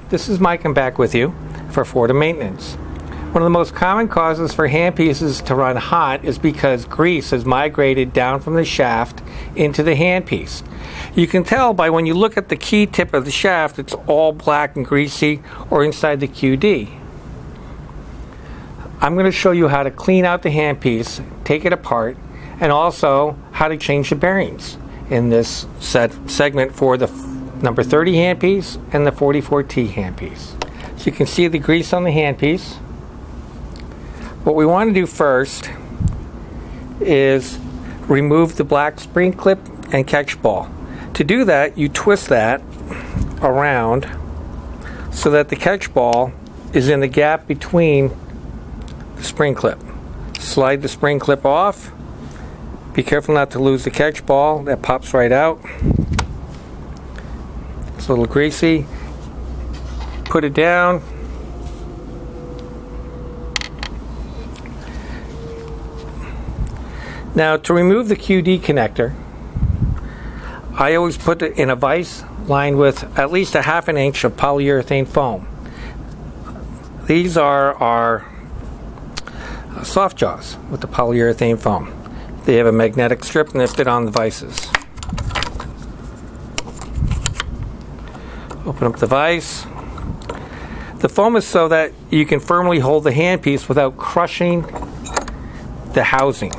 this is Mike. I'm back with you for Foredom maintenance. One of the most common causes for handpieces to run hot is because grease has migrated down from the shaft into the handpiece. You can tell by when you look at the key tip of the shaft, it's all black and greasy, or inside the QD. I'm going to show you how to clean out the handpiece, take it apart, and also how to change the bearings in this segment for the number 30 handpiece and the 44T handpiece. So you can see the grease on the handpiece. What we want to do first is remove the black spring clip and catch ball. To do that, you twist that around so that the catch ball is in the gap between the spring clip. Slide the spring clip off. Be careful not to lose the catch ball. That pops right out. It's a little greasy. Put it down. Now, to remove the QD connector, I always put it in a vise lined with at least a ½ inch of polyurethane foam. These are our soft jaws with the polyurethane foam. They have a magnetic strip and they fit on the vices. Open up the vise. The foam is so that you can firmly hold the handpiece without crushing the housing.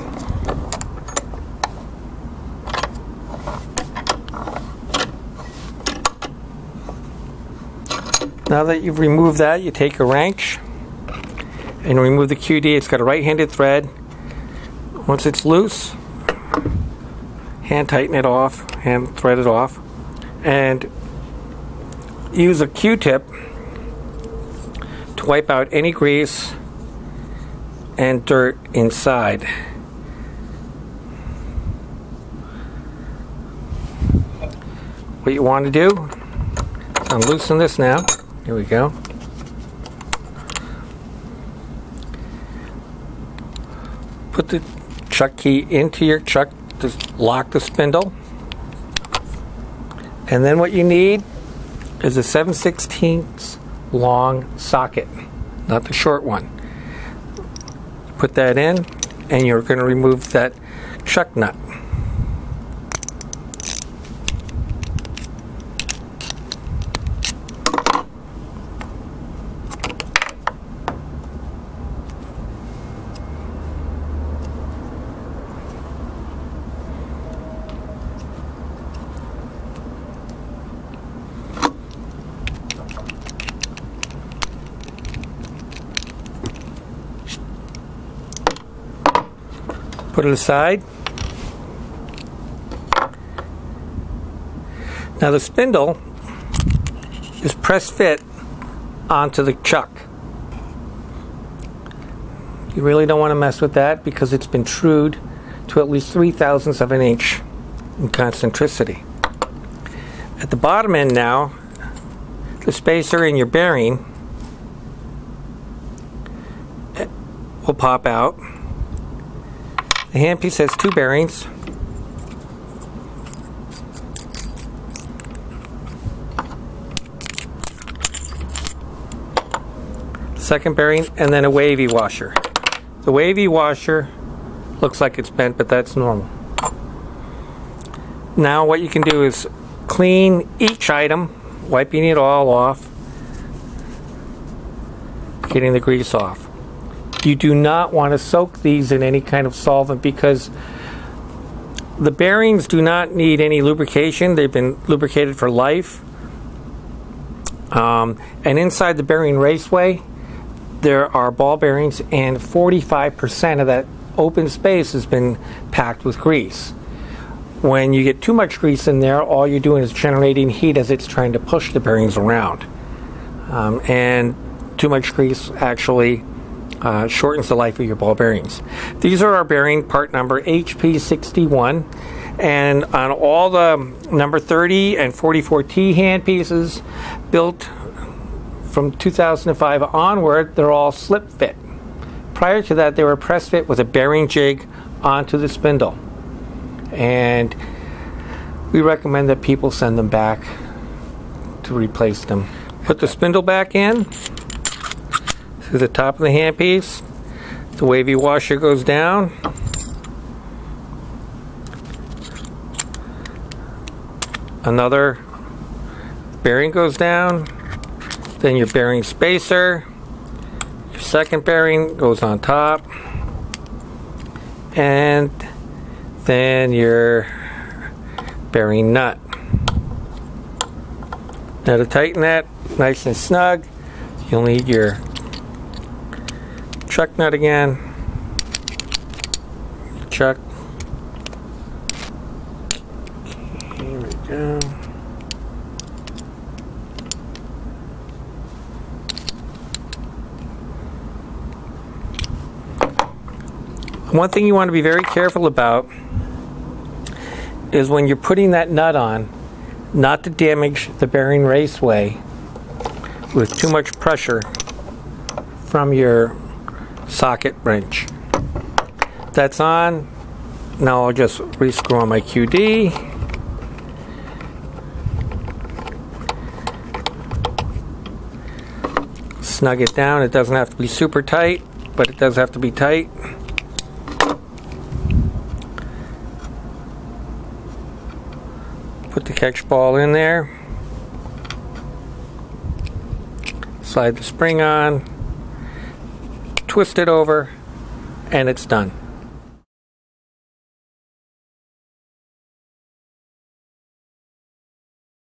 Now that you've removed that, you take a wrench and remove the QD. It's got a right-handed thread. Once it's loose, hand tighten it off, hand thread it off, and use a Q-tip to wipe out any grease and dirt inside. What you want to do is unloosen this now. Here we go. Put the chuck key into your chuck to lock the spindle. And then what you need is a 7/16 long socket, not the short one. Put that in, and you're going to remove that chuck nut. Put it aside. Now the spindle is press fit onto the chuck. You really don't want to mess with that because it's been trued to at least 3/1000ths of an inch in concentricity. At the bottom end now, the spacer in your bearing will pop out. The handpiece has 2 bearings. Second bearing, and then a wavy washer. The wavy washer looks like it's bent, but that's normal. Now what you can do is clean each item, wiping it all off, getting the grease off. You do not want to soak these in any kind of solvent because the bearings do not need any lubrication. They've been lubricated for life. And inside the bearing raceway, there are ball bearings, and 45% of that open space has been packed with grease. When you get too much grease in there, all you're doing is generating heat as it's trying to push the bearings around. And too much grease actually shortens the life of your ball bearings. These are our bearing part number HP61, and on all the number 30 and 44T handpieces built from 2005 onward, they're all slip fit. Prior to that, they were press fit with a bearing jig onto the spindle, and we recommend that people send them back to replace them. Put the spindle back in through the top of the handpiece. The wavy washer goes down. Another bearing goes down. Then your bearing spacer. Your second bearing goes on top. And then your bearing nut. Now to tighten that nice and snug, you'll need your chuck nut again. Chuck. Here we go. One thing you want to be very careful about is when you're putting that nut on, not to damage the bearing raceway with too much pressure from your socket wrench. That's on. Now I'll just re-screw on my QD. Snug it down. It doesn't have to be super tight, but it does have to be tight. Put the catch ball in there. Slide the spring on. Twist it over, and it's done.